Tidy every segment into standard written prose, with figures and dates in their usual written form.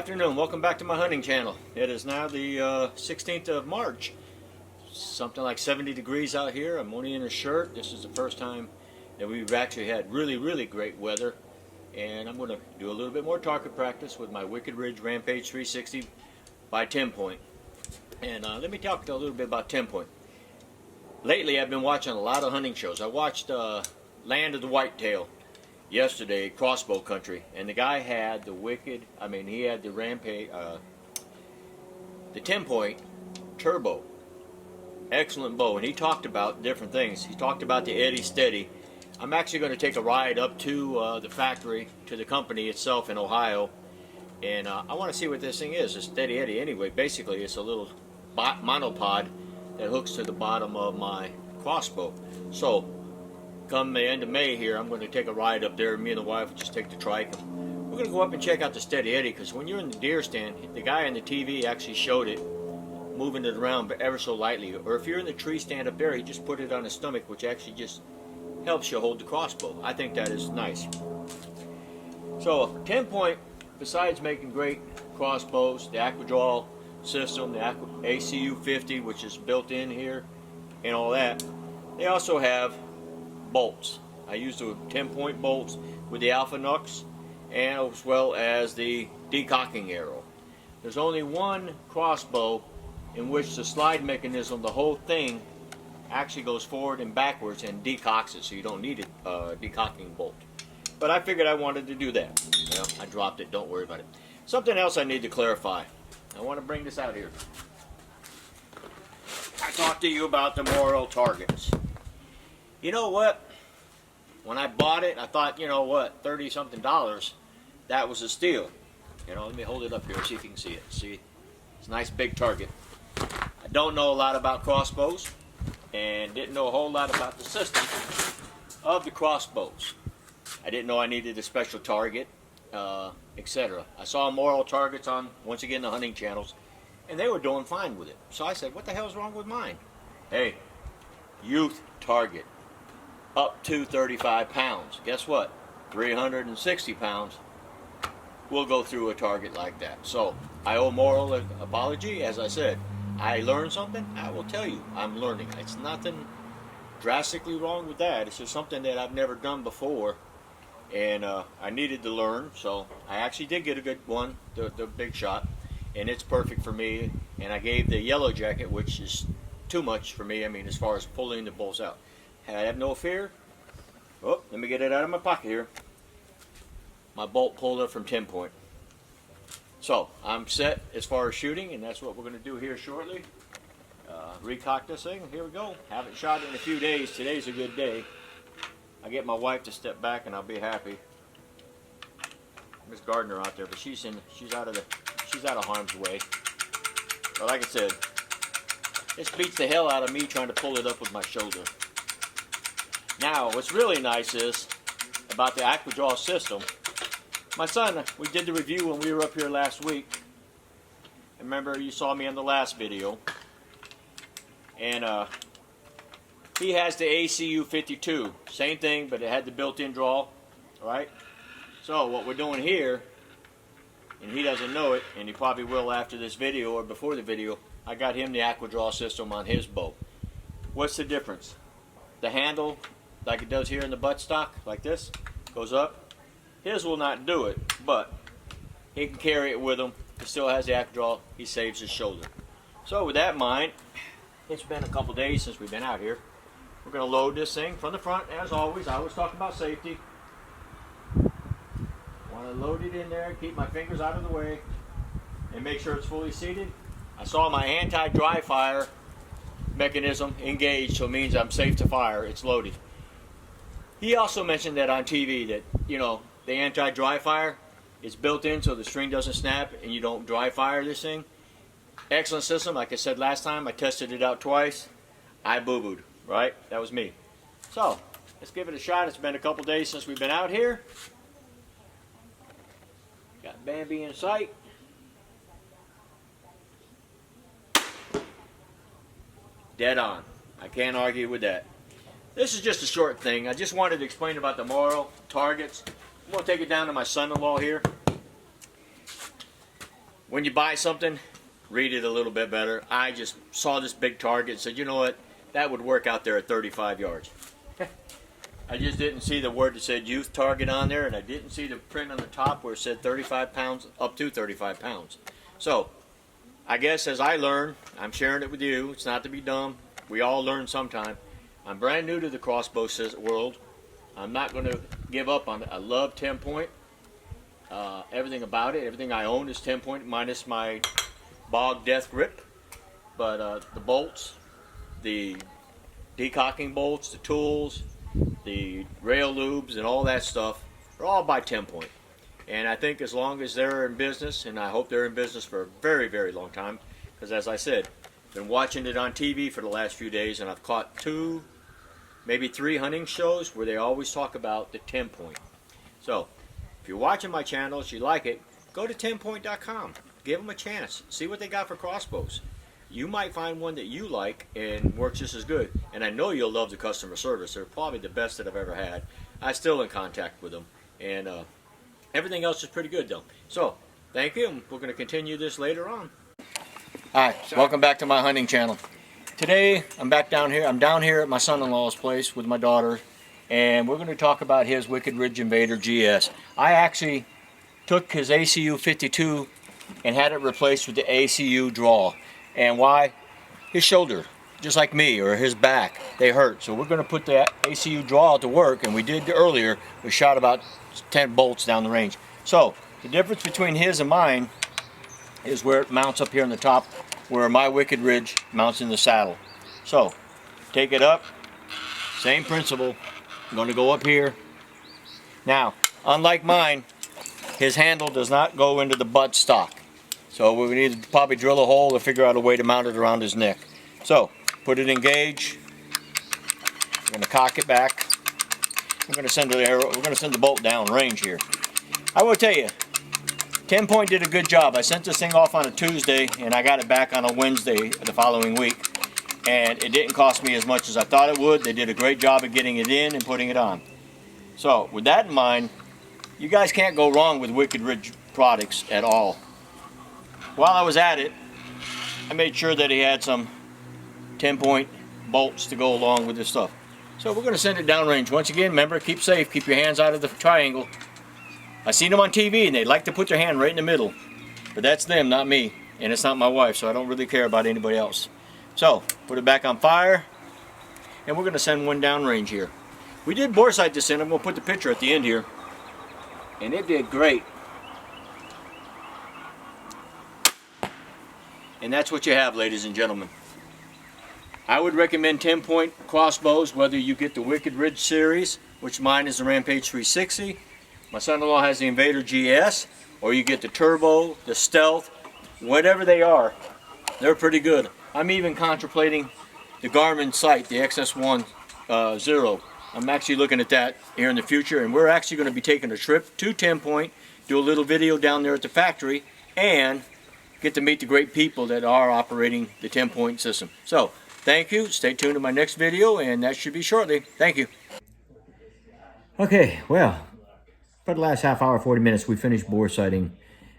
afternoon. Welcome back to my hunting channel. It is now the 16th of March. Something like 70 degrees out here. I'm only in a shirt. This is the first time that we've actually had really great weather. And I'm going to do a little bit more target practice with my Wicked Ridge Rampage 360 by 10 point. And let me talk a little bit about 10 point. Lately I've been watching a lot of hunting shows. I watched Land of the Whitetail yesterday, crossbow country, and the guy had the he had the Rampage, the 10 point turbo, excellent bow, and he talked about different things. He talked about the Eddie Steady. I'm actually going to take a ride up to the factory, to the company itself in Ohio, and I want to see what this thing is. A Steady Eddie anyway. Basically it's a little monopod that hooks to the bottom of my crossbow. So come the end of May here, I'm going to take a ride up there. Me and the wife will just take the trike. We're going to go up and check out the Steady Eddie, because when you're in the deer stand, the guy on the TV actually showed it, moving it around but ever so lightly. Or if you're in the tree stand up there, he just put it on his stomach, which actually just helps you hold the crossbow. I think that is nice. So 10 point, besides making great crossbows, the ACUDraw system, the ACU50, which is built in here, and all that, they also have bolts. I use the 10 point bolts with the Alpha Nux, and as well as the decocking arrow. There's only one crossbow in which the slide mechanism, the whole thing, actually goes forward and backwards and decocks it, so you don't need a decocking bolt. But I figured I wanted to do that. Well, I dropped it, don't worry about it. Something else I need to clarify. I want to bring this out here. I talked to you about the Moro targets. You know what? When I bought it, I thought, you know what, $30 something, that was a steal. You know, let me hold it up here, see if you can see it. See, it's a nice big target. I don't know a lot about crossbows, and didn't know a whole lot about the system of the crossbows. I didn't know I needed a special target, etc. I saw Moro targets on, once again, the hunting channels, and they were doing fine with it. So I said, what the hell's wrong with mine? Hey, youth target, up to 35 pounds. Guess what? 360 pounds will go through a target like that. So I owe Moro an apology. As I said, I learned something. I will tell you, I'm learning. It's nothing drastically wrong with that. It's just something that I've never done before, and I needed to learn. So I actually did get a good one, the big shot, and it's perfect for me. And I gave the yellow jacket, which is too much for me, I mean, as far as pulling the bolts out. I have no fear. Oh, let me get it out of my pocket here. My bolt puller from 10 point. So I'm set as far as shooting, and that's what we're going to do here shortly. Recock this thing. Here we go. Haven't shot in a few days. Today's a good day. I get my wife to step back, and I'll be happy. Miss Gardner out there, but she's out of harm's way. But like I said, this beats the hell out of me trying to pull it up with my shoulder. Now, what's really nice is about the ACUDraw system. My son, we did the review when we were up here last week. Remember, you saw me on the last video. And he has the ACU52. Same thing, but it had the built-in draw. Alright? So, what we're doing here, and he doesn't know it, and he probably will after this video or before the video, I got him the ACUDraw system on his bow. What's the difference? The handle, like it does here in the buttstock, like this, goes up. His will not do it, but he can carry it with him. He still has the ACUDraw. He saves his shoulder. So with that in mind, it's been a couple days since we've been out here. We're going to load this thing from the front, as always. I always talk about safety. Want to load it in there, keep my fingers out of the way, and make sure it's fully seated. I saw my anti-dry fire mechanism engaged, so it means I'm safe to fire. It's loaded. He also mentioned that on TV that, you know, the anti-dry fire is built in so the string doesn't snap and you don't dry fire this thing. Excellent system. Like I said last time, I tested it out twice. I boo-booed, right? That was me. So, let's give it a shot. It's been a couple days since we've been out here. Got Bambi in sight. Dead on. I can't argue with that. This is just a short thing. I just wanted to explain about the Moro targets. I'm going to take it down to my son-in-law here. when you buy something, read it a little bit better. I just saw this big target and said, you know what, that would work out there at 35 yards. I just didn't see the word that said youth target on there, and I didn't see the print on the top where it said 35 pounds, up to 35 pounds. So, I guess as I learn, I'm sharing it with you. It's not to be dumb. We all learn sometime. I'm brand new to the crossbow world. I'm not going to give up on it. I love 10 point. Everything about it, everything I own is 10 point minus my bog death grip. But the bolts, the decocking bolts, the tools, the rail lubes, and all that stuff are all by 10 point. And I think as long as they're in business, and I hope they're in business for a very, very long time, because as I said, I've been watching it on TV for the last few days, and I've caught 2, maybe 3 hunting shows where they always talk about the 10 point. So, if you're watching my channel, if you like it, go to 10point.com. Give them a chance. See what they got for crossbows. You might find one that you like and works just as good. And I know you'll love the customer service. They're probably the best that I've ever had. I'm still in contact with them. And everything else is pretty good, though. So, thank you. We're going to continue this later on. Hi, welcome back to my hunting channel. Today, I'm back down here. I'm down here at my son-in-law's place with my daughter. And we're going to talk about his Wicked Ridge Invader GS. I actually took his ACU 52 and had it replaced with the ACUDraw. And why? His shoulder, just like me, or his back, they hurt. So we're going to put the ACUDraw to work, and we did earlier. We shot about 10 bolts down the range. So the difference between his and mine is where it mounts up here on the top, where my Wicked Ridge mounts in the saddle. So take it up, same principle. I'm going to go up here. Now, unlike mine, his handle does not go into the butt stock. So we need to probably drill a hole or figure out a way to mount it around his neck. So, put it in gauge. I'm going to cock it back. We're going to send the arrow. We're going to send the bolt down range here. I will tell you, 10 Point did a good job. I sent this thing off on a Tuesday, and I got it back on a Wednesday the following week. And it didn't cost me as much as I thought it would. They did a great job of getting it in and putting it on. So, with that in mind, you guys can't go wrong with Wicked Ridge products at all. While I was at it, I made sure that he had some 10 point bolts to go along with this stuff. So we're going to send it downrange. Once again, remember, keep safe, keep your hands out of the triangle. I've seen them on TV and they like to put their hand right in the middle. But that's them, not me. And it's not my wife, so I don't really care about anybody else. So, put it back on fire. And we're going to send one downrange here. We did bore sight this in. I'm going to put the picture at the end here. And it did great. And that's what you have, ladies and gentlemen. I would recommend 10 point crossbows, whether you get the Wicked Ridge series, which mine is the Rampage 360. My son-in-law has the Invader GS, or you get the Turbo, the Stealth, whatever they are. They're pretty good. I'm even contemplating the Garmin sight, the XS1 Zero. I'm actually looking at that here in the future, and we're actually going to be taking a trip to 10 Point, do a little video down there at the factory, and get to meet the great people that are operating the 10 Point system. So, thank you. Stay tuned to my next video, and that should be shortly. Thank you. Okay, well, for the last half hour, 40 minutes, we finished bore sighting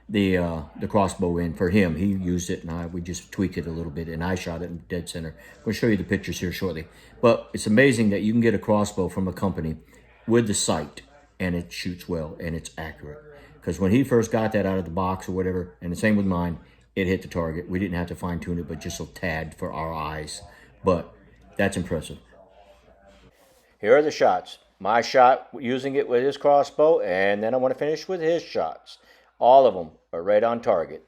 the crossbow in for him. He used it, and we just tweaked it a little bit, and I shot it in dead center. I'm going to show you the pictures here shortly. But it's amazing that you can get a crossbow from a company with the sight, and it shoots well, and it's accurate. Because when he first got that out of the box or whatever, and the same with mine, it hit the target. We didn't have to fine-tune it, but just a tad for our eyes. But that's impressive. Here are the shots. My shot using it with his crossbow, and then I want to finish with his shots. All of them are right on target.